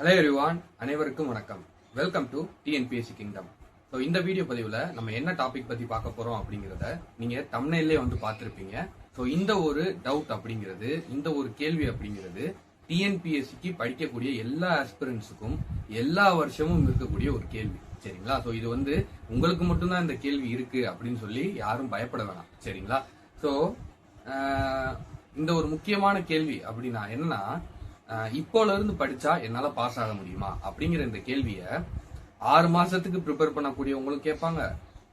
Hello everyone, அனைவருக்கும் வணக்கம். Welcome to TNPSC kingdom. So இந்த வீடியோ பதிவில் நம்ம என்ன டாபிக் பற்றி பார்க்க போகிறோம் அப்படிங்கிறத நீங்கள் தம்ப்நெயிலே வந்து பார்த்துருப்பீங்க. ஸோ இந்த ஒரு டவுட் அப்படிங்கிறது, இந்த ஒரு கேள்வி அப்படிங்கிறது டிஎன்பிஎஸ்சிக்கு படிக்கக்கூடிய எல்லா ஆஸ்பிரன்ஸுக்கும் எல்லா வருஷமும் இருக்கக்கூடிய ஒரு கேள்வி. சரிங்களா? ஸோ இது வந்து உங்களுக்கு மட்டும்தான் இந்த கேள்வி இருக்கு அப்படின்னு சொல்லி யாரும் பயப்பட வேணாம். சரிங்களா? ஸோ இந்த ஒரு முக்கியமான கேள்வி அப்படின்னா என்னன்னா, இப்போல இருந்து படிச்சா என்னால பாஸ் ஆக முடியுமா அப்படிங்கிற இந்த கேள்விய 6 மாசத்துக்கு ப்ரிப்பேர் பண்ணக்கூடியவங்களுக்கு கேட்பாங்க,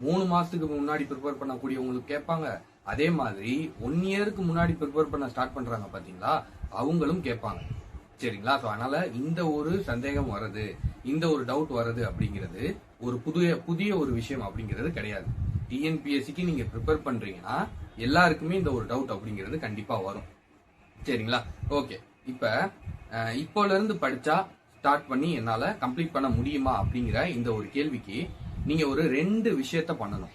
3 மாசத்துக்கு முன்னாடி ப்ரிப்பேர் பண்ணக்கூடியவங்களுக்கு கேட்பாங்க, அதே மாதிரி 1 இயருக்கு முன்னாடி ப்ரிப்பேர் பண்ண ஸ்டார்ட் பண்றாங்க பாத்தீங்களா, அவங்களும் கேட்பாங்க. சரிங்களா? ஸோ அதனால இந்த ஒரு சந்தேகம் வருது, இந்த ஒரு டவுட் வருது அப்படிங்கிறது ஒரு புதிய ஒரு விஷயம் அப்படிங்கிறது கிடையாது. டிஎன்பிஎஸ்சிக்கு நீங்க ப்ரிப்பேர் பண்றீங்கன்னா எல்லாருக்குமே இந்த ஒரு டவுட் அப்படிங்கிறது கண்டிப்பா வரும். சரிங்களா? ஓகே, இப்போல இருந்து படிச்சா ஸ்டார்ட் பண்ணி என்னால கம்ப்ளீட் பண்ண முடியுமா அப்படிங்கிற இந்த ஒரு கேள்விக்கு நீங்க ஒரு 2 விஷயத்த பண்ணணும்.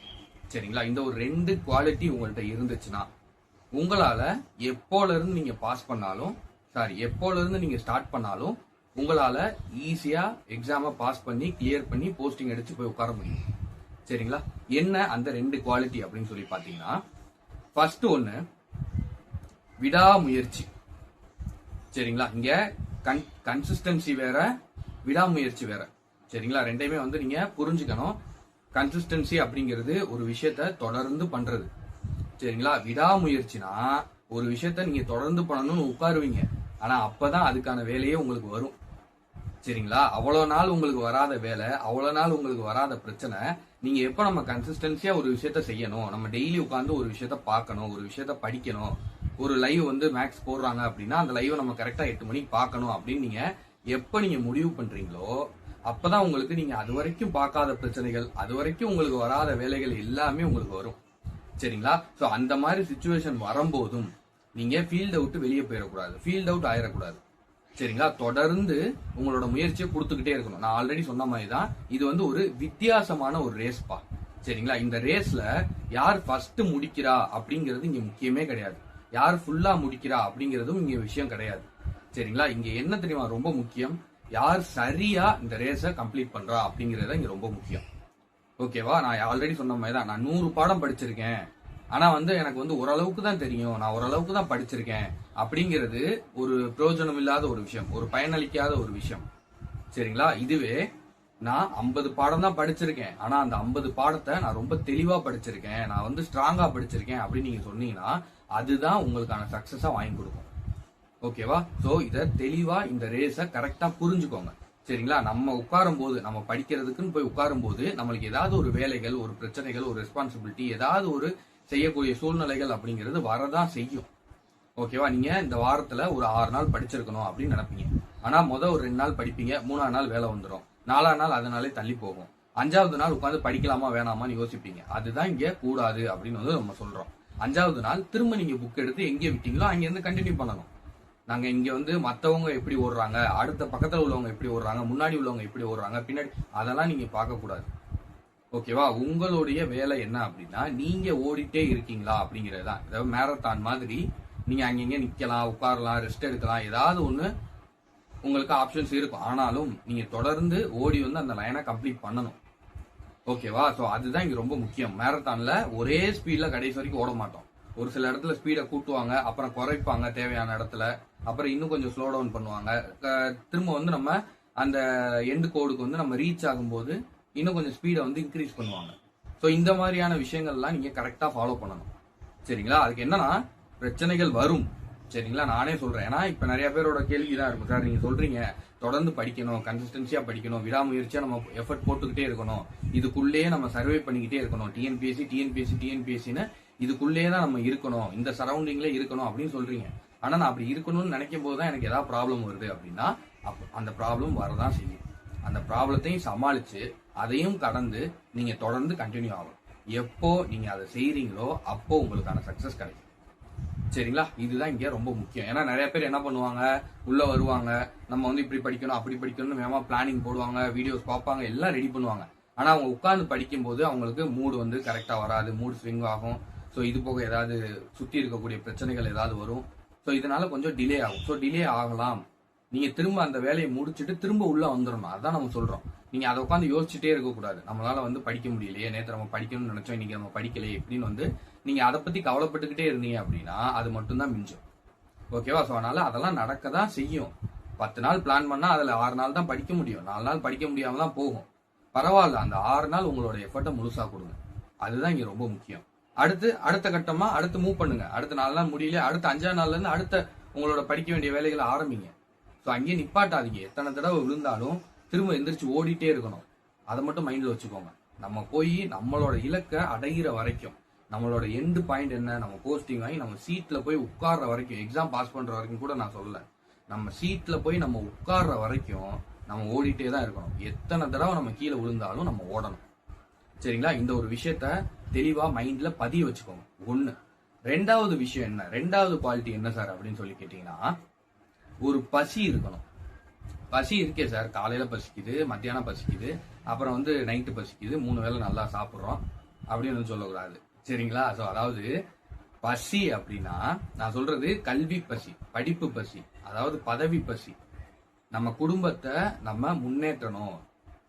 சரிங்களா? இந்த ஒரு 2 குவாலிட்டி உங்கள்கிட்ட இருந்துச்சுன்னா உங்களால எப்போல இருந்து நீங்க பாஸ் பண்ணாலும், எப்போல இருந்து நீங்க ஸ்டார்ட் பண்ணாலும் உங்களால ஈஸியா எக்ஸாம பாஸ் பண்ணி கிளியர் பண்ணி போஸ்டிங் அடிச்சு போய் உட்கார முடியும். சரிங்களா? என்ன அந்த 2 குவாலிட்டி அப்படின்னு சொல்லி பாத்தீங்கன்னா, ஃபர்ஸ்ட் ஒன்னு விடாமுயற்சி. சரிங்களா? இங்க கன்சிஸ்டன்சி வேற, விடாமுயற்சி வேற. சரிங்களா? ரெண்டையுமே வந்து நீங்க புரிஞ்சுக்கணும். கன்சிஸ்டன்சி அப்படிங்கிறது ஒரு விஷயத்த தொடர்ந்து பண்றது. சரிங்களா? விடாமுயற்சினா ஒரு விஷயத்த நீங்க தொடர்ந்து பண்ணணும்னு உட்காருவீங்க, ஆனா அப்பதான் அதுக்கான வேலையே உங்களுக்கு வரும். சரிங்களா? அவ்வளவு நாள் உங்களுக்கு வராத வேலை, அவ்வளவு நாள் உங்களுக்கு வராத பிரச்சனை, நீங்க எப்ப நம்ம கன்சிஸ்டன்சியா ஒரு விஷயத்த செய்யணும், நம்ம டெய்லி உட்காந்து ஒரு விஷயத்த பார்க்கணும், ஒரு விஷயத்த படிக்கணும், ஒரு லைவ் வந்து மேக்ஸ் போடுறாங்க அப்படின்னா அந்த லைவ் நம்ம கரெக்டா 8 மணிக்கு பார்க்கணும் அப்படின்னு நீங்க எப்ப நீங்க முடிவு பண்றீங்களோ அப்பதான் உங்களுக்கு நீங்க அது வரைக்கும் பார்க்காத பிரச்சனைகள், அது வரைக்கும் உங்களுக்கு வராத வேலைகள் எல்லாமே உங்களுக்கு வரும். சரிங்களா? சோ அந்த மாதிரி சிச்சுவேஷன் வரும்போதும் நீங்க ஃபீல்ட் அவுட் வெளியே போயிடக்கூடாது, ஃபீல்ட் அவுட் ஆயிடக்கூடாது. சரிங்களா? தொடர்ந்து உங்களோட முயற்சியை கொடுத்துக்கிட்டே இருக்கணும். நான் ஆல்ரெடி சொன்ன மாதிரி தான் இது வந்து ஒரு வித்தியாசமான ஒரு ரேஸ்பா. சரிங்களா? இந்த ரேஸ்ல யார் ஃபர்ஸ்ட் முடிக்கிறா அப்படிங்கிறது இங்க முக்கியமே கிடையாது, யார் ஃபுல்லா முடிக்கிறா அப்படிங்கிறதும் இங்க விஷயம் கிடையாது. சரிங்களா? இங்க என்ன தெரியுமா ரொம்ப முக்கியம், யார் சரியா இந்த ரேஸ கம்ப்ளீட் பண்றா அப்படிங்கறத இங்க ரொம்ப முக்கியம். ஓகேவா? நான் ஆல்ரெடி சொன்ன மாதிரி தான், நான் 100 பாடம் படிச்சிருக்கேன், ஆனா வந்து எனக்கு வந்து ஓரளவுக்கு தான் தெரியும், நான் ஓரளவுக்கு தான் படிச்சிருக்கேன் அப்படிங்கிறது ஒரு பிரயோஜனம் இல்லாத ஒரு விஷயம், ஒரு பயனளிக்காத ஒரு விஷயம். சரிங்களா? இதுவே நான் 50 பாடம் தான் படிச்சிருக்கேன், ஆனா அந்த 50 பாடத்தை நான் ரொம்ப தெளிவா படிச்சிருக்கேன், நான் வந்து ஸ்ட்ராங்கா படிச்சிருக்கேன் அப்படின்னு நீங்க சொன்னீங்கன்னா அதுதான் உங்களுக்கான சக்சஸா வாங்கி கொடுக்கும். ஓகேவா? சோ இத தெளிவா இந்த ரேஸ கரெக்டா புரிஞ்சுக்கோங்க. சரிங்களா? நம்ம உட்காரும் போது, நம்ம படிக்கிறதுக்குன்னு போய் உட்காரும் போது நம்மளுக்கு ஏதாவது ஒரு வேலைகள், ஒரு பிரச்சனைகள், ஒரு ரெஸ்பான்சிபிலிட்டி, ஏதாவது ஒரு செய்யக்கூடிய சூழ்நிலைகள் அப்படிங்கிறது வரதான் செய்யும். ஓகேவா? நீங்க இந்த வாரத்துல ஒரு 6 நாள் படிச்சிருக்கணும் அப்படின்னு நினைப்பீங்க, ஆனா ஒரு 2 நாள் படிப்பீங்க, 3ஆவது நாள் வேலை வந்துடும், 4ஆவது நாள் அதனாலே தள்ளி போகும், 5ஆவது நாள் உட்காந்து படிக்கலாமா வேணாமான்னு யோசிப்பீங்க. அதுதான் இங்க கூடாது அப்படின்னு வந்து நம்ம சொல்றோம். 5ஆவது நாள் திரும்ப நீங்க புக் எடுத்து எங்கே விட்டீங்களோ அங்க இருந்து கண்டினியூ பண்ணணும். நாங்க இங்க வந்து மத்தவங்க எப்படி ஓடுறாங்க, அடுத்த பக்கத்துல உள்ளவங்க எப்படி ஓடுறாங்க, முன்னாடி உள்ளவங்க எப்படி ஓடுறாங்க, பின்னாடி, அதெல்லாம் நீங்க பார்க்க கூடாது. ஓகேவா? உங்களுடைய வேலை என்ன அப்படின்னா நீங்க ஓடிட்டே இருக்கீங்களா அப்படிங்கிறது தான். அதாவது மேரத்தான் மாதிரி நீங்க அங்கங்க நிக்கலாம், உட்காரலாம், ரெஸ்ட் எடுக்கலாம், ஏதாவது ஒண்ணு உங்களுக்கு ஆப்ஷன்ஸ் இருக்கும். ஆனாலும் நீங்க தொடர்ந்து ஓடி வந்து அந்த லைனை கம்ப்ளீட் பண்ணணும். ஓகேவா? சோ அதுதான் இங்க ரொம்ப முக்கியம். மேரத்தான்ல ஒரே ஸ்பீட்ல கடைசி வரைக்கும் ஓட மாட்டோம். ஒரு சில இடத்துல ஸ்பீடை கூட்டுவாங்க, அப்புறம் குறைப்பாங்க தேவையான இடத்துல, அப்புறம் இன்னும் கொஞ்சம் ஸ்லோ டவுன் பண்ணுவாங்க, திரும்ப வந்து நம்ம அந்த எண்டு கோடுக்கு வந்து நம்ம ரீச் ஆகும்போது இன்னும் கொஞ்சம் ஸ்பீடை வந்து இன்க்ரீஸ் பண்ணுவாங்க. ஸோ இந்த மாதிரியான விஷயங்கள்லாம் நீங்க கரெக்டா ஃபாலோ பண்ணணும். சரிங்களா? அதுக்கு என்னன்னா பிரச்சனைகள் வரும். சரிங்களா? நானே சொல்றேன், ஏன்னா இப்ப நிறைய பேரோட கேள்விதான் இருக்கும், சார் நீங்க சொல்றீங்க தொடர்ந்து படிக்கணும், கன்சிஸ்டன்சியா படிக்கணும், விடாமுயற்சியா நம்ம எஃபர்ட் போட்டுக்கிட்டே இருக்கணும், இதுக்குள்ளேயே நம்ம சர்வே பண்ணிக்கிட்டே இருக்கணும், டிஎன்பிஎஸ்சின்னு இதுக்குள்ளேயே தான் நம்ம இருக்கணும், இந்த சரௌண்டிங்ல இருக்கணும் அப்படின்னு சொல்றீங்க. ஆனா நான் அப்படி இருக்கணும்னு நினைக்கும் போதுதான் எனக்கு ஏதாவது ப்ராப்ளம் வருது அப்படின்னா அந்த ப்ராப்ளம் வரதான் செய்யும். அந்த ப்ராப்ளத்தையும் சமாளிச்சு அதையும் கடந்து நீங்க தொடர்ந்து கண்டினியூ ஆகணும். எப்போ நீங்க அதை செய்யறீங்களோ அப்போ உங்களுக்கான சக்சஸ் கிடைக்கும். சரிங்களா? இதுதான் இங்க ரொம்ப முக்கியம். ஏன்னா நிறைய பேர் என்ன பண்ணுவாங்க, உள்ள வருவாங்க, நம்ம வந்து இப்படி படிக்கணும் அப்படி படிக்கணும்னு வேகமா பிளானிங் போடுவாங்க, வீடியோஸ் பார்ப்பாங்க, எல்லாம் ரெடி பண்ணுவாங்க. ஆனா அவங்க உட்கார்ந்து படிக்கும் போது அவங்களுக்கு மூடு வந்து கரெக்டா வராது, மூடு ஸ்விங் ஆகும். ஸோ இது போக ஏதாவது சுத்தி இருக்கக்கூடிய பிரச்சனைகள் ஏதாவது வரும். ஸோ இதனால கொஞ்சம் டிலே ஆகும். ஸோ டிலே ஆகலாம், நீங்க திரும்ப அந்த வேலையை முடிச்சுட்டு திரும்ப உள்ள வந்துடணும். அதான் நம்ம சொல்றோம். நீங்க அதை உட்காந்து யோசிச்சுட்டே இருக்கக்கூடாது. நம்மளால வந்து படிக்க முடியலையே, நேற்று நம்ம படிக்கணும்னு நினைச்சோம், இன்னைக்கு நம்ம படிக்கலையே இப்படின்னு வந்து நீங்க அதை பத்தி கவலைப்பட்டுக்கிட்டே இருந்தீங்க அப்படின்னா அது மட்டும்தான் மிஞ்சும். ஓகேவா? ஸோ அதனால அதெல்லாம் நடக்க தான் செய்யும். 10 நாள் பிளான் பண்ணா அதுல 6 நாள் தான் படிக்க முடியும், 4 நாள் படிக்க முடியாம தான் போகும். பரவாயில்ல, அந்த 6 நாள் உங்களோட எஃபர்ட்டை முழுசா கொடுங்க. அதுதான் இங்க ரொம்ப முக்கியம். அடுத்த கட்டமா அடுத்து மூவ் பண்ணுங்க. அடுத்த 4 நாள் முடியல, அடுத்த 5ஆம் நாள்ல இருந்து அடுத்த உங்களோட படிக்க வேண்டிய வேலைகளை ஆரம்பிங்க. ஸோ அங்கேயே நிப்பாட்டாதீங்க. எத்தனை தடவை விழுந்தாலும் திரும்ப எந்திரிச்சு ஓடிட்டே இருக்கணும். அதை மட்டும் மைண்ட்ல வச்சுக்கோங்க. நம்ம போய் நம்மளோட இலக்கை அடைகிற வரைக்கும், நம்மளோட எண்டு பாயிண்ட் என்ன, நம்ம போஸ்டிங் வாங்கி நம்ம சீட்ல போய் உட்கார்ற வரைக்கும், எக்ஸாம் பாஸ் பண்ற வரைக்கும் கூட நான் சொல்லல, நம்ம சீட்ல போய் நம்ம உட்கார்ற வரைக்கும் நம்ம ஓடிட்டே தான் இருக்கணும். எத்தனை தடவை நம்ம கீழே விழுந்தாலும் நம்ம ஓடணும். சரிங்களா? இந்த ஒரு விஷயத்த தெளிவா மைண்ட்ல பதிய வச்சுக்கோங்க. ஒண்ணு. ரெண்டாவது விஷயம் என்ன, ரெண்டாவது குவாலிட்டி என்ன சார் அப்படின்னு சொல்லி கேட்டீங்கன்னா, ஒரு பசி இருக்கணும். பசி இருக்கே சார், காலையில பசிக்குது, மத்தியானம் பசிக்குது, அப்புறம் வந்து நைட்டு பசிக்குது, 3 வேளை நல்லா சாப்பிட்றோம் அப்படின்னு சொல்லக்கூடாது. சரிங்களா? ஸோ அதாவது பசி அப்படின்னா நான் சொல்றது கல்வி பசி, படிப்பு பசி, அதாவது பதவி பசி. நம்ம குடும்பத்தை நம்ம முன்னேற்றணும்,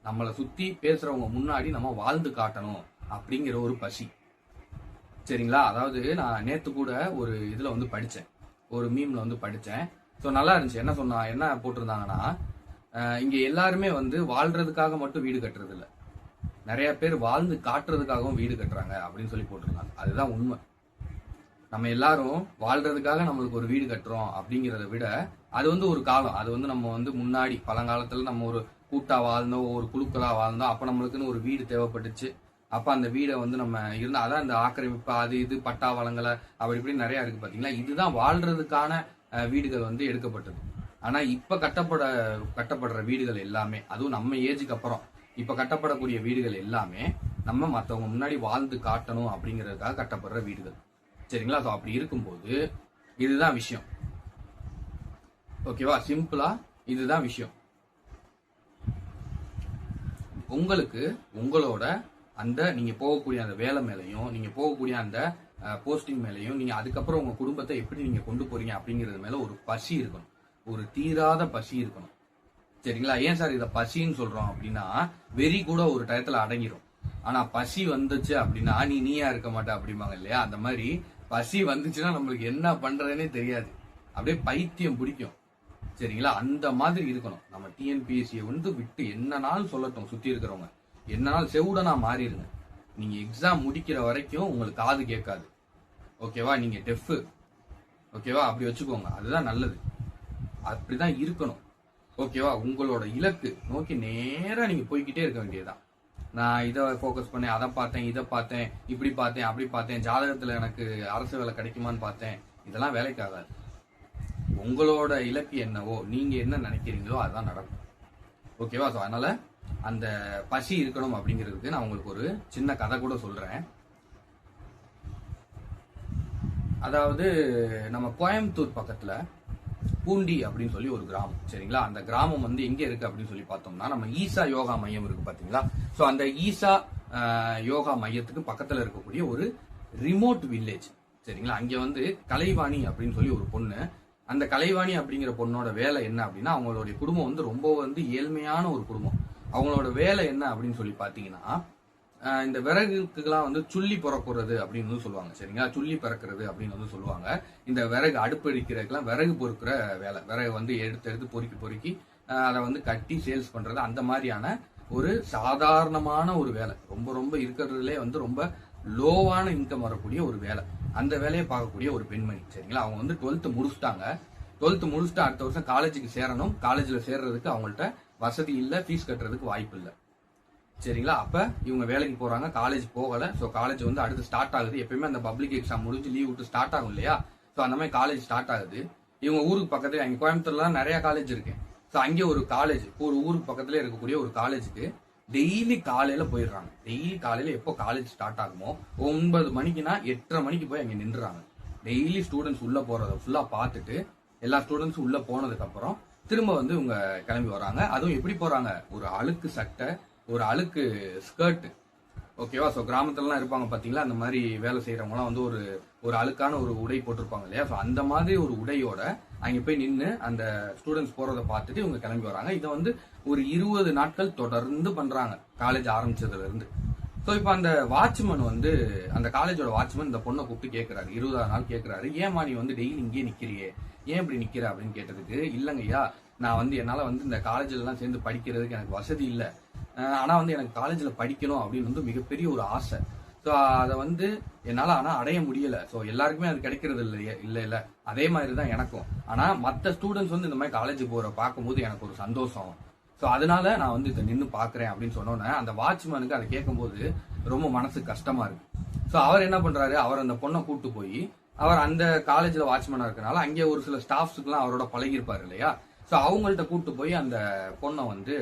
நம்மளை சுத்தி பேசுறவங்க முன்னாடி நம்ம வாழ்ந்து காட்டணும் அப்படிங்கிற ஒரு பசி. சரிங்களா? அதாவது நான் நேத்து கூட ஒரு இதுல வந்து படிச்சேன், ஒரு மீம்ல வந்து படிச்சேன். ஸோ நல்லா இருந்துச்சு. என்ன போட்டிருந்தாங்கன்னா, இங்க எல்லாருமே வந்து வாழ்றதுக்காக மட்டும் வீடு கட்டுறது இல்ல, நிறைய பேர் வாழ்ந்து காட்டுறதுக்காகவும் வீடு கட்டுறாங்க அப்படின்னு சொல்லி போட்டிருந்தாங்க. அதுதான் உண்மை. நம்ம எல்லாரும் வாழ்றதுக்காக நம்மளுக்கு ஒரு வீடு கட்டுறோம் அப்படிங்கிறத விட, அது வந்து ஒரு காலம். அது வந்து நம்ம வந்து முன்னாடி பழங்காலத்துல நம்ம ஒரு கூட்டா வாழ்ந்தோம், ஒரு குழுக்களா வாழ்ந்தோம், அப்ப நம்மளுக்குன்னு ஒரு வீடு தேவைப்பட்டுச்சு. அப்ப அந்த வீடை வந்து நம்ம இருந்தா, அதான் இந்த ஆக்கிரமிப்பு, அது இது பட்டா வளங்களை அப்படி இப்படி நிறைய இருக்கு பாத்தீங்களா. இதுதான் வாழ்றதுக்கான வீடுகள் வந்து எடுக்கப்பட்டது. ஆனா இப்ப கட்டப்படுற வீடுகள் எல்லாமே, அதுவும் நம்ம ஏஜுக்கு அப்புறம் இப்ப கட்டப்படக்கூடிய வீடுகள் எல்லாமே நம்ம மத்தவங்க முன்னாடி வாழ்ந்து காட்டணும் அப்படிங்கிறதுக்காக கட்டப்படுற வீடுகள். சரிங்களா? ஸோ அப்படி இருக்கும்போது இதுதான் விஷயம். ஓகேவா? சிம்பிளா இதுதான் விஷயம். உங்களுக்கு உங்களோட அந்த நீங்க போகக்கூடிய அந்த வேலை மேலையும், நீங்க போகக்கூடிய அந்த போஸ்டிங் மேலையும், நீங்க அதுக்கப்புறம் உங்க குடும்பத்தை எப்படி நீங்க கொண்டு போறீங்க அப்படிங்கிறது மேல ஒரு பசி இருக்கணும், ஒரு தீராத பசி இருக்கணும். சரிங்களா? ஏன் சார் இதை பசின்னு சொல்றோம் அப்படின்னா, வெறி கூட ஒரு டயத்துல அடங்கிரும். ஆனா பசி வந்துச்சு அப்படின்னா நீயா இருக்க மாட்டே அப்படிம்பாங்க இல்லையா, அந்த மாதிரி பசி வந்துச்சுன்னா நம்மளுக்கு என்ன பண்றதுன்னே தெரியாது, அப்படியே பைத்தியம் பிடிக்கும். சரிங்களா? அந்த மாதிரி இருக்கணும். நம்ம டிஎன்பிஎஸ்சியை வந்து விட்டு என்னனாலும் சொல்லட்டும், சுத்தி இருக்கிறவங்க என்னனாலும் செவுடனா மாறிடுங்க. நீங்க எக்ஸாம் முடிக்கிற வரைக்கும் உங்களுக்கு காது கேட்காது. ஓகேவா? நீங்க டெஃப். ஓகேவா? அப்படி வச்சுக்கோங்க, அதுதான் நல்லது. அப்படிதான் இருக்கணும். ஓகேவா? உங்களோட இலக்கு நோக்கி நேரா நீங்க போய்கிட்டே இருக்க வேண்டியதுதான். நான் இதை ஃபோக்கஸ் பண்ணேன், அதை பார்த்தேன், இதை பார்த்தேன், இப்படி பார்த்தேன், அப்படி பார்த்தேன், ஜாதகத்துல எனக்கு அரசு வேலை கிடைக்குமான்னு பார்த்தேன், இதெல்லாம் வேலைக்கு ஆகாது. உங்களோட இலக்கு என்னவோ, நீங்க என்ன நினைக்கிறீங்களோ அதுதான் நடக்கும். ஓகேவா? ஸோ அதனால அந்த பசி இருக்கணும் அப்படிங்கிறதுக்கு நான் உங்களுக்கு ஒரு சின்ன கதை கூட சொல்றேன். அதாவது நம்ம கோயம்புத்தூர் பக்கத்துல பூண்டி அப்படின்னு சொல்லி ஒரு கிராமம். சரிங்களா? அந்த கிராமம் வந்து எங்க இருக்கு அப்படின்னு சொல்லி பார்த்தோம்னா, நம்ம ஈசா யோகா மையம் இருக்கு பாத்தீங்களா. சோ அந்த ஈசா யோகா மையத்துக்கு பக்கத்துல இருக்கக்கூடிய ஒரு ரிமோட் வில்லேஜ். சரிங்களா? அங்க வந்து கலைவாணி அப்படின்னு சொல்லி ஒரு பொண்ணு. அந்த கலைவாணி அப்படிங்கிற பொண்ணோட வேலை என்ன அப்படின்னா, அவங்களுடைய குடும்பம் வந்து ரொம்ப வந்து ஏழ்மையான ஒரு குடும்பம். அவங்களோட வேலை என்ன அப்படின்னு சொல்லி பாத்தீங்கன்னா, இந்த விறகுக்கெல்லாம் வந்து சுள்ளி பிறக்குறது அப்படின்னு வந்து சொல்லுவாங்க. சரிங்களா? சுள்ளி பிறக்கிறது அப்படின்னு வந்து சொல்லுவாங்க. இந்த விறகு அடுப்படிக்கிறதுக்கெல்லாம் விறகு பொறுக்கிற வேலை. விறகு வந்து எடுத்து பொறுக்கி அதை வந்து கட்டி சேல்ஸ் பண்றது, அந்த மாதிரியான ஒரு சாதாரணமான ஒரு வேலை. ரொம்ப ரொம்ப இருக்கிறதுலே வந்து ரொம்ப லோவான இன்கம் வரக்கூடிய ஒரு வேலை. அந்த வேலையை பார்க்கக்கூடிய ஒரு பெண்மணி. சரிங்களா? அவங்க வந்து 12th முடிச்சுட்டாங்க. 12th முடிச்சுட்டு அடுத்த வருஷம் காலேஜுக்கு சேரணும். காலேஜ்ல சேர்றதுக்கு அவங்கள்ட்ட வசதி இல்லை, ஃபீஸ் கட்டுறதுக்கு வாய்ப்பு இல்லை. சரிங்களா? அப்ப இவங்க வேலைக்கு போறாங்க, காலேஜ் போகல. ஸோ காலேஜ் வந்து அடுத்து ஸ்டார்ட் ஆகுது. எப்பயுமே அந்த பப்ளிக் எக்ஸாம் முடிஞ்சு லீவ் விட்டு ஸ்டார்ட் ஆகும் இல்லையா? ஸோ அந்த மாதிரி காலேஜ் ஸ்டார்ட் ஆகுது. இவங்க ஊருக்கு பக்கத்துல, அங்கே கோயம்புத்தூர்ல நிறைய காலேஜ் இருக்கு. ஸோ அங்கே ஒரு காலேஜ், ஒரு ஊருக்கு பக்கத்துல இருக்கக்கூடிய ஒரு காலேஜுக்கு டெய்லி காலையில போயிடுறாங்க. டெய்லி காலையில எப்போ காலேஜ் ஸ்டார்ட் ஆகுமோ 9 மணிக்குன்னா 8:30 மணிக்கு போய் அங்கே நின்றுறாங்க. டெய்லி ஸ்டூடெண்ட்ஸ் உள்ள போறதை ஃபுல்லா பார்த்துட்டு, எல்லா ஸ்டூடெண்ட்ஸும் உள்ள போனதுக்கு அப்புறம் திரும்ப வந்து இவங்க கிளம்பி வராங்க. அதுவும் எப்படி போறாங்க? ஒரு அழுக்கு சட்டை, ஒரு அழுக்கு ஸ்கர்ட். ஓகேவா? ஸோ கிராமத்துலலாம் இருப்பாங்க பாத்தீங்களா, அந்த மாதிரி வேலை செய்யறவங்கலாம் வந்து ஒரு ஒரு அழுக்கான ஒரு உடை போட்டிருப்பாங்க இல்லையா, ஸோ அந்த மாதிரி ஒரு உடையோட அங்க போய் நின்று அந்த ஸ்டூடெண்ட்ஸ் போறதை பார்த்துட்டு இவங்க கிளம்பி வராங்க. இதை வந்து ஒரு 20 நாட்கள் தொடர்ந்து பண்றாங்க காலேஜ் ஆரம்பிச்சதுல இருந்து. ஸோ இப்போ அந்த வாட்ச்மேன் வந்து அந்த காலேஜோட வாட்ச்மேன் இந்த பொண்ணை கூப்பிட்டு கேட்கிறாரு, 20ஆவது நாள் கேட்கிறாரு, ஏமா நீ வந்து டெய்லி இங்கேயே நிக்கிறியே, ஏன் இப்படி நிக்கிற அப்படின்னு கேட்டதுக்கு, இல்லைங்கய்யா நான் வந்து என்னால வந்து இந்த காலேஜ்ல எல்லாம் சேர்ந்து படிக்கிறதுக்கு எனக்கு வசதி இல்லை, ஆனா வந்து எனக்கு காலேஜ்ல படிக்கணும் அப்படின்னு வந்து மிகப்பெரிய ஒரு ஆசை. ஸோ அதை வந்து என்னால ஆனா அடைய முடியல. ஸோ எல்லாருக்குமே அது கிடைக்கிறது இல்ல அதே மாதிரி தான் எனக்கும். ஆனா மற்ற ஸ்டூடெண்ட்ஸ் வந்து இந்த மாதிரி காலேஜ் போற பார்க்கும்போது எனக்கு ஒரு சந்தோஷம். ஸோ அதனால நான் வந்து இதை நின்று பாக்குறேன் அப்படின்னு சொன்னோன்னே அந்த வாட்ச்மேனுக்கு அதை கேட்கும்போது ரொம்ப மனசு கஷ்டமா இருக்கு. ஸோ அவர் என்ன பண்றாரு, அவர் அந்த பொண்ணை கூப்பிட்டு போய், அவர் அந்த காலேஜ்ல வாட்ச்மேனா இருக்கனால அங்கே ஒரு சில ஸ்டாஃப்ஸுக்குலாம் அவரோட பழகிருப்பாரு இல்லையா, ஸோ அவங்கள்ட்ட கூப்பிட்டு போய் அந்த பொண்ணை வந்து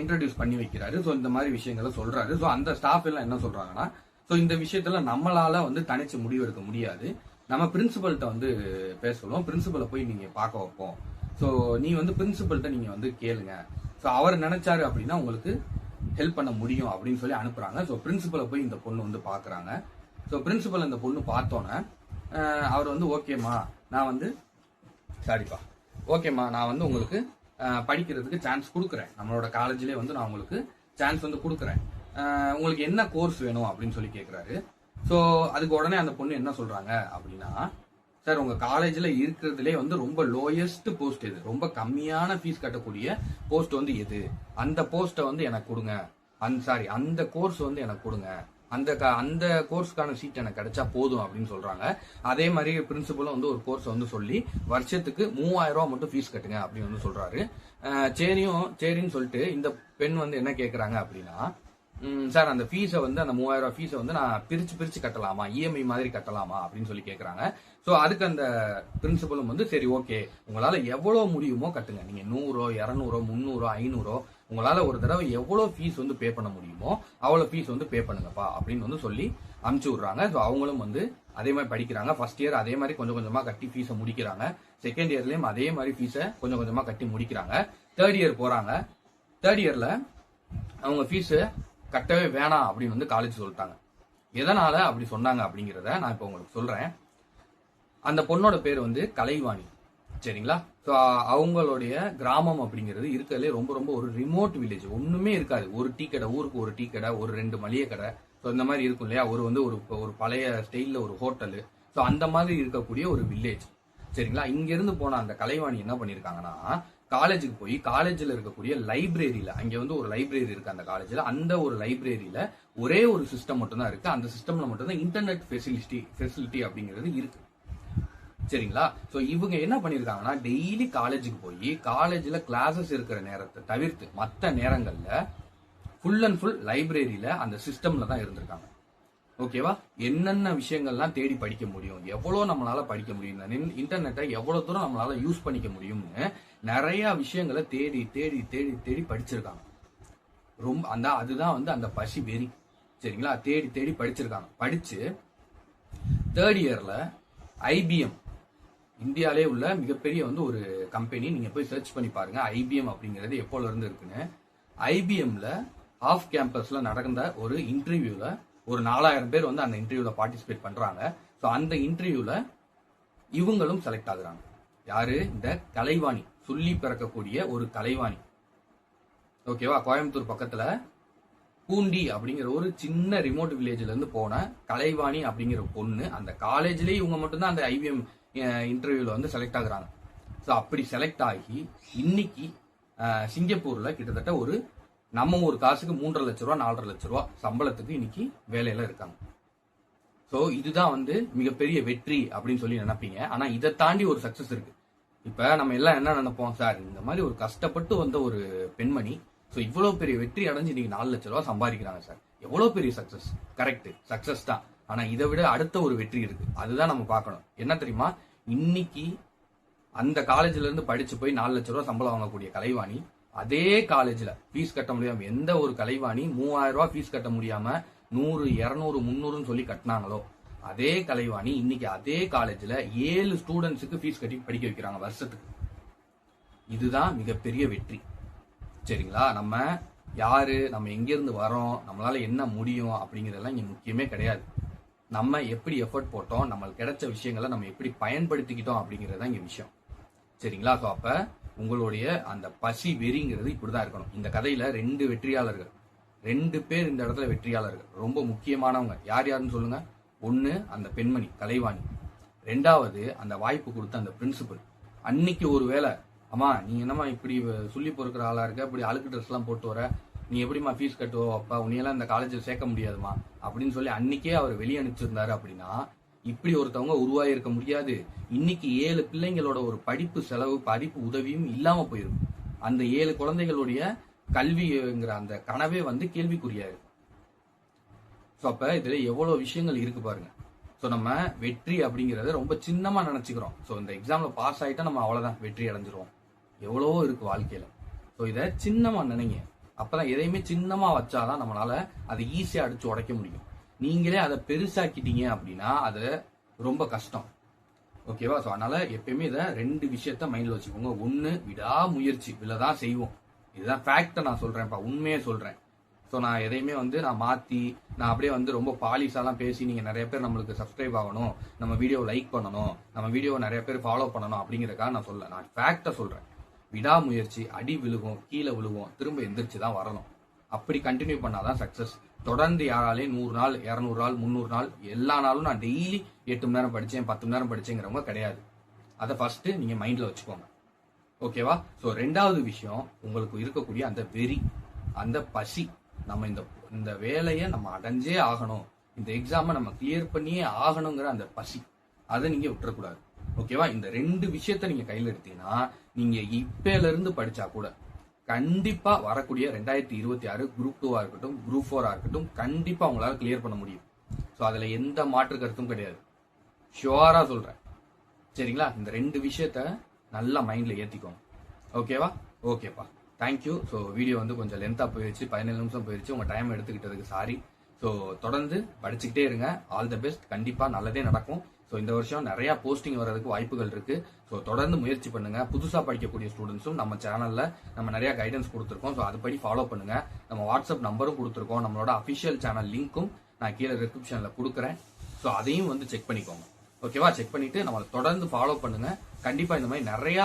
இன்ட்ரடியூஸ் பண்ணி வைக்கிறாரு. ஸோ இந்த மாதிரி விஷயங்களை சொல்றாரு. ஸோ அந்த ஸ்டாஃப் எல்லாம் என்ன சொல்றாங்கன்னா, ஸோ இந்த விஷயத்துல நம்மளால வந்து தனிச்சு முடிவெடுக்க முடியாது, நம்ம பிரின்சிபல்கிட்ட வந்து பேசணும், பிரின்சிபலை போய் நீங்க பார்க்க வைப்போம், ஸோ நீ வந்து பிரின்சிபல்கிட்ட நீங்க வந்து கேளுங்க, ஸோ அவர் நினைச்சாரு அப்படின்னா உங்களுக்கு ஹெல்ப் பண்ண முடியும் அப்படின்னு சொல்லி அனுப்புறாங்க. ஸோ பிரின்சிபலை போய் இந்த பொண்ணு வந்து பாக்குறாங்க. ஸோ பிரின்சிபல் இந்த பொண்ணு பார்த்தோன்னே அவர் வந்து ஓகேம்மா நான் வந்து உங்களுக்கு படிக்கிறதுக்கு சான்ஸ் கொடுக்குறேன், நம்மளோட காலேஜ்லேயே வந்து நான் உங்களுக்கு சான்ஸ் வந்து கொடுக்குறேன், உங்களுக்கு என்ன கோர்ஸ் வேணும் அப்படின்னு சொல்லி கேட்குறாரு. ஸோ அதுக்கு உடனே அந்த பொண்ணு என்ன சொல்றாங்க அப்படின்னா, சார் உங்க காலேஜ்ல இருக்கிறதுலே வந்து ரொம்ப லோயஸ்ட் போஸ்ட் எது, ரொம்ப கம்மியான ஃபீஸ் கட்டக்கூடிய போஸ்ட் வந்து எது, அந்த போஸ்ட்டை வந்து எனக்கு கொடுங்க, அந்த கோர்ஸ் வந்து எனக்கு கொடுங்க, அந்த கோர்ஸ்க்கான சீட் எனக்கு கிடைச்சா போதும் அப்படின்னு சொல்றாங்க. அதே மாதிரி பிரின்சிபலும் வந்து ஒரு கோர்ஸ் வந்து சொல்லி வருஷத்துக்கு 3000 ரூபாய் மட்டும் ஃபீஸ் கட்டுங்க அப்படின்னு வந்து சொல்றாரு. சரின்னு சொல்லிட்டு இந்த பெண் வந்து என்ன கேட்கறாங்க அப்படின்னா, சார் அந்த ஃபீஸை வந்து அந்த 3000 ரூபாய் ஃபீஸை வந்து நான் பிரிச்சு கட்டலாமா, இஎம்ஐ மாதிரி கட்டலாமா அப்படின்னு சொல்லி கேட்கறாங்க. ஸோ அதுக்கு அந்த பிரின்சிபலும் வந்து சரி ஓகே உங்களால எவ்வளவு முடியுமோ கட்டுங்க, நீங்க 100, 200, 300, 500 உங்களால ஒரு தடவை எவ்வளவு ஃபீஸ் வந்து பே பண்ண முடியுமோ அவ்வளவு ஃபீஸ் வந்து பே பண்ணுங்கப்பா அப்படின்னு வந்து சொல்லி அனுப்பிச்சு விடுறாங்க. ஸோ அவங்களும் வந்து அதே மாதிரி படிக்கிறாங்க. ஃபர்ஸ்ட் இயர் அதே மாதிரி கொஞ்சம் கொஞ்சமா கட்டி ஃபீஸை முடிக்கிறாங்க. செகண்ட் இயர்லயும் அதே மாதிரி ஃபீஸை கொஞ்சம் கொஞ்சமா கட்டி முடிக்கிறாங்க. தேர்ட் இயர் போறாங்க. தேர்ட் இயர்ல அவங்க ஃபீஸ் கட்டவே வேணாம் அப்படின்னு வந்து காலேஜ் சொல்லிட்டாங்க. எதனால அப்படி சொன்னாங்க அப்படிங்கிறத நான் இப்போ உங்களுக்கு சொல்றேன். அந்த பொண்ணோட பேர் வந்து கலைவாணி, சரிங்களா? ஸோ அவங்களுடைய கிராமம் அப்படிங்கிறது இருக்கிறதுலே ரொம்ப ரொம்ப ஒரு ரிமோட் வில்லேஜ், ஒண்ணுமே இருக்காது, ஒரு டீ கடை, ஊருக்கு ஒரு டீ கடை, ஒரு 2 மளிகை கடை, ஸோ இந்த மாதிரி இருக்கும் இல்லையா, ஒரு பழைய ஸ்டைல்ல ஒரு ஹோட்டலு, ஸோ அந்த மாதிரி இருக்கக்கூடிய ஒரு வில்லேஜ், சரிங்களா? இங்க இருந்து போன அந்த கலைவாணி என்ன பண்ணிருக்காங்கன்னா, காலேஜுக்கு போய் காலேஜ்ல இருக்கக்கூடிய லைப்ரரியில, அங்க வந்து ஒரு லைப்ரரி இருக்கு அந்த காலேஜ்ல, அந்த ஒரு லைப்ரரியில ஒரே ஒரு சிஸ்டம் மட்டும் தான் இருக்கு, அந்த சிஸ்டம்ல மட்டும் தான் இன்டர்நெட் ஃபெசிலிட்டி அப்படிங்கிறது இருக்கு, சரிங்களா? சோ இவங்க என்ன பண்ணிருக்காங்கன்னா, டெய்லி காலேஜுக்கு போய் காலேஜ்ல கிளாஸஸ் இருக்கிற நேரத்தை தவிர்த்து மற்ற நேரங்கள்ல ஃபுல் அண்ட் ஃபுல் லைப்ரரியில அந்த சிஸ்டம்ல தான் இருந்திருக்காங்க. ஓகேவா? என்னென்ன விஷயங்கள்லாம் தேடி படிக்க முடியும், எவ்வளவு நம்மளால படிக்க முடியும், இன்டர்நெட்டை எவ்வளவு தூரம் நம்மளால யூஸ் பண்ணிக்க முடியும்னு நிறைய விஷயங்களை தேடி தேடி தேடி தேடி படிச்சிருக்காங்க. ரொம்ப அதுதான் வந்து அந்த பசி வெறி, சரிங்களா? தேடி தேடி படிச்சிருக்காங்க. படிச்சு தேர்ட் இயர்ல IBM, இந்தியாலே உள்ள மிகப்பெரிய வந்து ஒரு கம்பெனி, நீங்க போய் சர்ச் பண்ணி பாருங்க IBM அப்படிங்கிறது எப்போல இருந்து இருக்குன்னு. IBMல ஆஃப் கேம்பஸ்ல நடந்த ஒரு இன்டர்வியூல ஒரு 4000 பேர் வந்து அந்த இன்டர்வியூல பார்ட்டிசிபேட் பண்றாங்க. ஸோ அந்த இன்டர்வியூல இவங்களும் செலக்ட் ஆகுறாங்க. யாரு? இந்த கலைவாணி, சொல்லி பிறக்கக்கூடிய ஒரு கலைவாணி. ஓகேவா? கோயம்புத்தூர் பக்கத்துல பூண்டி அப்படிங்கிற ஒரு சின்ன ரிமோட் வில்லேஜ்ல இருந்து போன கலைவாணி அப்படிங்கிற பொண்ணு அந்த காலேஜ்லயே இவங்க மட்டும்தான் அந்த IBM இன்டர்வியூல வந்து செலக்ட் ஆகுறாங்க. ஸோ அப்படி செலக்ட் ஆகி இன்னைக்கு சிங்கப்பூர்ல கிட்டத்தட்ட ஒரு நம்ம ஒரு காசுக்கு 3.5 லட்ச ரூபா 4.5 லட்ச ரூபா சம்பளத்துக்கு இன்னைக்கு வேலையில இருக்காங்க. ஸோ இதுதான் வந்து மிகப்பெரிய வெற்றி அப்படின்னு சொல்லி நினைப்பீங்க. ஆனா இதை தாண்டி ஒரு சக்சஸ் இருக்கு. இப்ப நம்ம எல்லாம் என்ன நினைப்போம், சார் இந்த மாதிரி ஒரு கஷ்டப்பட்டு வந்த ஒரு பெண்மணி ஸோ இவ்வளவு பெரிய வெற்றி அடைஞ்சு இன்னைக்கு 4 லட்ச ரூபா சம்பாதிக்கிறாங்க சார், எவ்வளவு பெரிய சக்சஸ். கரெக்ட், சக்சஸ் தான். ஆனா இதை விட அடுத்த ஒரு வெற்றி இருக்கு, அதுதான் நம்ம பார்க்கணும். என்ன தெரியுமா? இன்னைக்கு அந்த காலேஜ்ல இருந்து படிச்சு போய் 4 லட்ச ரூபா சம்பளம் வாங்கக்கூடிய கலைவாணி, அதே காலேஜ்ல ஃபீஸ் கட்ட முடியாம, எந்த ஒரு கலைவாணி 3000 ரூபாய் ஃபீஸ் கட்ட முடியாம 100, 200, 300 சொல்லி கட்டினாங்களோ அதே கலைவாணி இன்னைக்கு அதே காலேஜ்ல 7 ஸ்டூடெண்ட்ஸுக்கு ஃபீஸ் கட்டி படிக்க வைக்கிறாங்க வருஷத்துக்கு. இதுதான் மிகப்பெரிய வெற்றி, சரிங்களா? நம்ம யாரு, நம்ம எங்க இருந்து வரோம், நம்மளால என்ன முடியும் அப்படிங்கறதெல்லாம் இங்க முக்கியமே கிடையாது. நம்ம எப்படி எஃபர்ட் போட்டோம், நம்மளுக்கு கிடைச்ச விஷயங்களை நம்ம எப்படி பயன்படுத்திக்கிட்டோம் அப்படிங்கிறது தான் இங்க விஷயம். சரிங்களா? ஸோ அப்ப உங்களுடைய அந்த பசி வெறிங்கிறது இப்படிதான் இருக்கணும். இந்த கதையில 2 வெற்றியாளர்கள், 2 பேர் இந்த இடத்துல வெற்றியாளர்கள், ரொம்ப முக்கியமானவங்க. யார் யாருன்னு சொல்லுங்க. ஒன்னு அந்த பெண்மணி கலைவாணி, 2வது அந்த வாய்ப்பு கொடுத்த அந்த பிரின்சிபல். அன்னைக்கு ஒரு வேளை, அம்மா நீ என்னம்மா இப்படி சொல்லி பொறுக்கிற ஆளா இருக்க, இப்படி அழுக்கு ட்ரெஸ் எல்லாம் போட்டு வர, நீ எப்படிமா ஃபீஸ் கட்டுவோ, அப்பா உன்னையெல்லாம் இந்த காலேஜில் சேர்க்க முடியாதுமா அப்படின்னு சொல்லி அன்னைக்கே அவர் வெளியே அனுப்பிச்சிருந்தாரு. அப்படின்னா இப்படி ஒருத்தவங்க உருவாயிருக்க முடியாது. இன்னைக்கு 7 பிள்ளைங்களோட ஒரு படிப்பு செலவு, படிப்பு உதவியும் இல்லாம போயிரும். அந்த 7 குழந்தைகளுடைய கல்விங்கிற அந்த கனவே வந்து கேள்விக்குறியாயிரு. ஸோ அப்ப இதுல எவ்வளவு விஷயங்கள் இருக்கு பாருங்க. ஸோ நம்ம வெற்றி அப்படிங்கறத ரொம்ப சின்னமா நினைச்சுக்கிறோம். ஸோ இந்த எக்ஸாம்ல பாஸ் ஆயிட்டா நம்ம அவ்வளவுதான் வெற்றி அடைஞ்சிருவோம். எவ்வளவோ இருக்கு வாழ்க்கையில. ஸோ இதை சின்னமா நினைங்க. அப்பதான் எதையுமே சின்னமா வச்சாதான் நம்மளால அதை ஈஸியா அடிச்சு உடைக்க முடியும். நீங்களே அதை பெருசாக்கிட்டீங்க அப்படின்னா அது ரொம்ப கஷ்டம். ஓகேவா? ஸோ அதனால எப்பயுமே இதை 2 விஷயத்த மைண்ட்ல வச்சுக்கோங்க. ஒன்னு, விடாமுயற்சி, இவ்வளவுதான் செய்வோம். இதுதான் ஃபேக்ட நான் சொல்றேன்ப்பா, உண்மையே சொல்றேன். ஸோ நான் எதையுமே வந்து நான் மாத்தி நான் அப்படியே வந்து ரொம்ப பாலிஷாலாம் பேசி நீங்க நிறைய பேர் நம்மளுக்கு சப்ஸ்கிரைப் ஆகணும், நம்ம வீடியோ லைக் பண்ணணும், நம்ம வீடியோவை நிறைய பேர் ஃபாலோ பண்ணணும் அப்படிங்கறதுக்காக நான் சொல்ல. நான் ஃபேக்ட சொல்றேன். விடாமுயற்சி, அடி விழுகும், கீழே விழுவோம், திரும்ப எந்திரிச்சு தான் வரணும். அப்படி கண்டினியூ பண்ணாதான் சக்சஸ். தொடர்ந்து யாராலையும் 100 நாள், 200 நாள், 300 நாள், எல்லா நாளும் நான் டெய்லி 8 மணி நேரம் படிச்சேன், 10 மணி நேரம் படிச்சேங்கிறவங்க கிடையாது. அதை ஃபர்ஸ்ட் நீங்க மைண்ட்ல வச்சுக்கோங்க. ஓகேவா? ஸோ 2வது விஷயம், உங்களுக்கு இருக்கக்கூடிய அந்த வெறி, அந்த பசி. நம்ம இந்த வேலையை நம்ம அடைஞ்சே ஆகணும், இந்த எக்ஸாமை நம்ம கிளியர் பண்ணியே ஆகணுங்கிற அந்த பசி, அதை நீங்க விட்டுறக்கூடாது. ஓகேவா? இந்த 2 விஷயத்த நீங்க கையில எடுத்தீங்கன்னா நீங்க இப்பல இருந்து படிச்சா கூட கண்டிப்பா வரக்கூடிய 2026 குரூப் 2 இருக்கட்டும், குரூப் 4 இருக்கட்டும், கண்டிப்பா உங்களால கிளியர் பண்ண முடியும். ஸோ அதுல எந்த மாற்று கருத்தும் கிடையாது. ஷுவரா சொல்றேன். சரிங்களா? இந்த 2 விஷயத்த நல்லா மைண்ட்ல ஏத்திக்கோங்க. ஓகேவா? ஓகேப்பா, தேங்க்யூ. ஸோ வீடியோ வந்து கொஞ்சம் லென்த்தா போயிடுச்சு, 17 நிமிஷம் போயிடுச்சு. உங்க டைம் எடுத்துக்கிட்டதுக்கு சாரி. ஸோ தொடர்ந்து படிச்சுக்கிட்டே இருங்க. All the best. கண்டிப்பா நல்லதே நடக்கும். ஸோ இந்த வருஷம் நிறைய போஸ்டிங் வர்றதுக்கு வாய்ப்புகள் இருக்கு. ஸோ தொடர்ந்து முயற்சி பண்ணுங்க. புதுசா படிக்கக்கூடிய ஸ்டூடெண்ட்ஸும் நம்ம சேனல்ல நம்ம நிறைய கைடன்ஸ் கொடுத்துருக்கோம். ஸோ அதுபடி ஃபாலோ பண்ணுங்க. நம்ம வாட்ஸ்அப் நம்பரும் கொடுத்துருக்கோம். நம்மளோட அபிஷியல் சேனல் லிங்க்கும் நான் கீழே டிஸ்கிரிப்ஷன்ல கொடுக்குறேன். ஸோ அதையும் வந்து செக் பண்ணிக்கோங்க. ஓகேவா? செக் பண்ணிட்டு நம்மளை தொடர்ந்து ஃபாலோ பண்ணுங்க. கண்டிப்பா இந்த மாதிரி நிறைய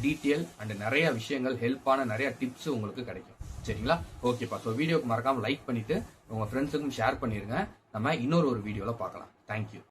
டீட்டெயில் அண்ட் நிறைய விஷயங்கள், ஹெல்ப்பான நிறைய டிப்ஸ் உங்களுக்கு கிடைக்கும். சரிங்களா? ஓகேப்பா. ஸோ வீடியோக்கு மறக்காம லைக் பண்ணிட்டு உங்க ஃப்ரெண்ட்ஸுக்கும் ஷேர் பண்ணிருங்க. நம்ம இன்னொரு வீடியோல பார்க்கலாம். தேங்க்யூ.